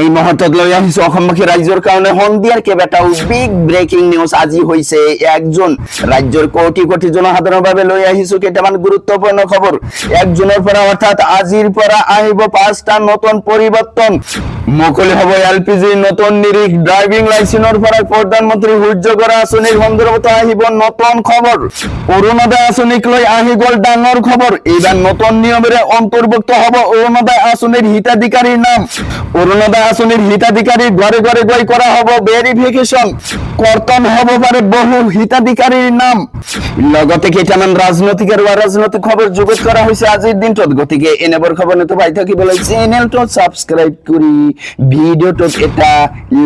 এই মুহূর্তত লৈ আহিছো অসমবাসী ৰাইজৰ কাৰণে সন্ধিয়াৰ কেইবাটাও বিগ ব্ৰেকিং নিউজ আজি হৈছে একজন ৰাজ্যৰ কোটি কোটি জনসাধাৰণৰ বাবে লৈ আহিছো কেইটামান গুৰুত্বপূৰ্ণ খবৰ একজনৰ পৰা অৰ্থাৎ আজিৰ পৰা আহিব 5টা নতুন পৰিৱৰ্তন মুকলি হ'ব এলপিজি নতুন নিৰিখ ড্ৰাইভিং লাইসেন্সৰ পৰা প্ৰধানমন্ত্ৰী সূৰ্যগৰ আঁচনিৰ সন্দৰ্ভত আহিব নতুন খবৰ অৰুণোদয় আঁচনিক লৈ আহি গ'ল ডাঙৰ খবৰ এইবাৰ নতুন নিয়মেৰে অন্তৰ্ভুক্ত হ'ব অৰুণোদয় আঁচনিৰ হিতাধিকাৰীৰ নাম অৰুণোদয় আঁচনিৰ হিতাধিকাৰীৰ ঘৰে ঘৰে গৈ কৰা হ'ব ভেৰিফিকেশন কৰ্তন হ'ব পাৰে বহু হিতাধিকাৰীৰ নাম লগতে কেইটামান ৰাজনৈতিক আৰু অৰাজনৈতিক খবৰ যোগত কৰা হৈছে আজিৰ দিনটোত গতিকে এনেবোৰ খবৰ নিতে পাই থাকিবলৈ চেনেলটো সাবস্ক্ৰাইব কৰি ভিডিওটো এটা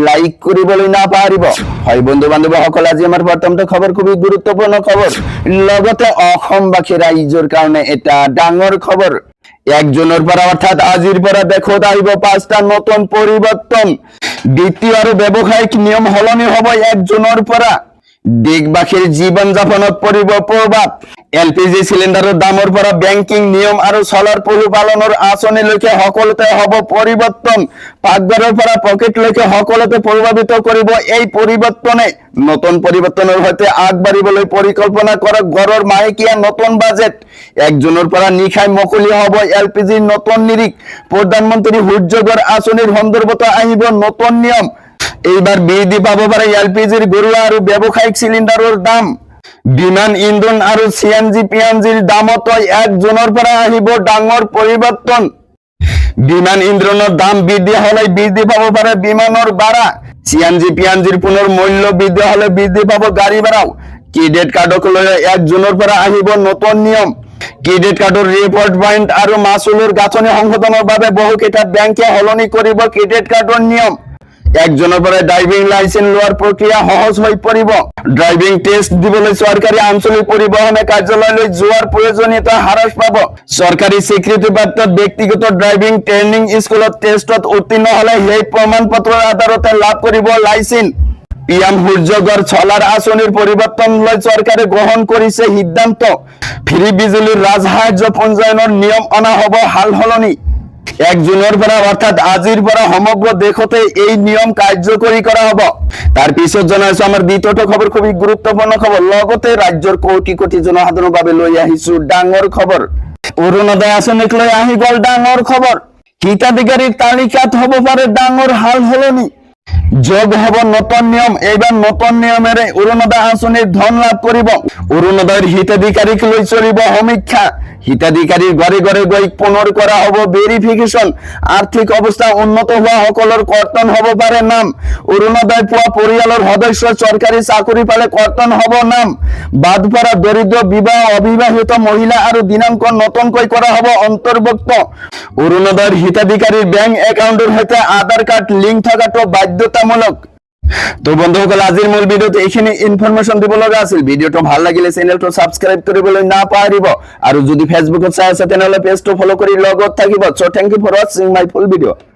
লাইক কৰিবলৈ নাপাহৰিব হয় বন্ধু বান্ধৱীসকল আজি আমাৰ প্ৰথমটো খবৰ খুব গুৰুত্বপূৰ্ণ খবৰ লগতে অসমবাসী ৰাইজৰ কাৰণে এটা ডাঙৰ খবৰ একজনের পৰা অর্থাৎ আজির পৰা দেখত আহিব 5টা নতুন পরিবর্তন দ্বিতীয় আৰু ব্যৱসায়িক নিয়ম হলনি হ'ব একজনের পৰা দেশবাসীৰ জীৱন যাপনত পৰিব প্ৰভাৱ এলপিজি সিলিন্ডাৰৰ দামৰ পৰা বেংকিং নিয়ম আৰু চলাৰ পশুপালনৰ আঁচনিলৈকে সকলোতে হ'ব পৰিৱৰ্তন পাকঘৰৰ পৰা পকেটলৈকে সকলোতে প্ৰভাৱিত কৰিব এই পৰিৱৰ্তনে নতুন পৰিৱৰ্তনৰ সৈতে আগবাঢ়িবলৈ পৰিকল্পনা কৰা ঘৰৰ মাহেকীয়া নতুন বাজেট একজনৰ পৰা নিখাই মুকলি হ'ব এলপিজিৰ নতুন নিৰিখ প্ৰধানমন্ত্ৰী সূৰ্যগৰ আঁচনিৰ সন্দৰ্ভত আহিব নতুন নিয়ম এইবাৰ বৃদ্ধি পাব পাৰে এলপিজিৰ ঘৰুৱা আৰু ব্যৱসায়িক সিলিন্ডাৰৰ দাম বিমান ইন্ধন আৰু সিএনজি পিএনজিৰ দামত একজনৰ পৰা আহিব ডাঙৰ পৰিৱৰ্তন বিমান ইন্ধনৰ দাম বৃদ্ধি হলে বৃদ্ধি পাব পাৰে বিমানৰ ভাড়া সিএনজি পিএনজিৰ পুনৰ মূল্য বৃদ্ধি হলে বৃদ্ধি পাব গাড়ী ভাড়াও ক্ৰেডিট কাৰ্ডক লৈ একজনৰ পৰা আহিব নতুন নিয়ম ক্ৰেডিট কাৰ্ডৰ ৰিপৰ্ট পইণ্ট আৰু মাচুলৰ গাঁথনি সংশোধনৰ বাবে বহুকেইটা বেংকে সলনি কৰিব ক্ৰেডিট কাৰ্ডৰ নিয়ম একজনৰ পৰা ড্ৰাইভিং লাইসেন্স লোৱাৰ প্ৰক্ৰিয়া সহজ হৈ পৰিব ড্ৰাইভিং টেষ্ট দিবলৈ চৰকাৰী আঞ্চলিক পৰিবহণ কাৰ্যালয়লৈ যোৱাৰ প্ৰয়োজনীয়তা হ্ৰাস পাব চৰকাৰী স্বীকৃতিপ্ৰাপ্ত ব্যক্তিগত ড্ৰাইভিং ট্ৰেইনিং স্কুলত টেষ্টত উত্তীৰ্ণ হলে সেই প্ৰমাণপত্ৰৰ আধাৰতে লাভ কৰিব লাইসেন্স পিএম সূৰ্যগৰ চলাৰ আঁচনিৰ পৰিৱৰ্তন লৈ চৰকাৰে গ্ৰহণ কৰিছে সিদ্ধান্ত ফ্ৰী বিজুলীৰ ৰাজসাহায্য পঞ্জীয়নৰ নিয়ম অনা হ'ব হাল সলনি একজনের পৰা অর্থাৎ আজিৰ পৰা সমগ্র দেশতে এই নিয়ম কার্যকরী করা হব তার পিছত জানাইছো আমার দ্বিতীয়টো খবর খুবই গুরুত্বপূর্ণ খবর লগতে রাজ্যৰ কোটি কোটি জনসাধাৰণৰ বাবে লৈ আহিছো ডাঙৰ খবৰ অৰুণোদয় আঁচনিক লৈ আহি গ'ল ডাঙৰ খবৰ হিতাধিকাৰীৰ তালিকাত হ'ব পাৰে ডাঙৰ হাল সলনি যোগ হ'ব নতুন নিয়ম এইবাৰ নতুন নিয়মেৰে অৰুণোদয় আঁচনিৰ ধন লাভ কৰিব অৰুণোদয়ৰ হিতাধিকাৰীক লৈ চলিব সমীক্ষা হিতাধিকাৰীৰ ঘৰে ঘৰে গৈ পুনৰ কৰা হ'ব ভেৰিফিকেশন আৰ্থিক অৱস্থা উন্নত হোৱা সকলৰ কৰ্তন হ'ব পাৰে নাম অৰুণোদয় পোৱা পৰিয়ালৰ সদস্য চৰকাৰী চাকৰি পালে কৰ্তন হ'ব নাম বাদ পৰা দৰিদ্ৰ বিবাহ অবিবাহিত মহিলা আৰু দিনাংক নতুনকৈ কৰা হ'ব অন্তৰ্ভুক্ত অৰুণোদয়ৰ হিতাধিকাৰীৰ বেংক একাউণ্টৰ সৈতে আধাৰ কাৰ্ড লিংক থকাটো বাধ্যতামূলক তো বন্ধুসকল আজিৰ মূল ভিডিওতে এইখিনি ইনফৰমেশন দিব লগা আছিল ভিডিওটো ভাল লাগিলে চেনেলটো সাবস্ক্ৰাইব কৰিবলৈ নাপাহৰিব আৰু যদি ফেসবুকত চাই আছে তেনেহলে পেজটো ফলো কৰি লগত থাকিব so thank you for watching my full video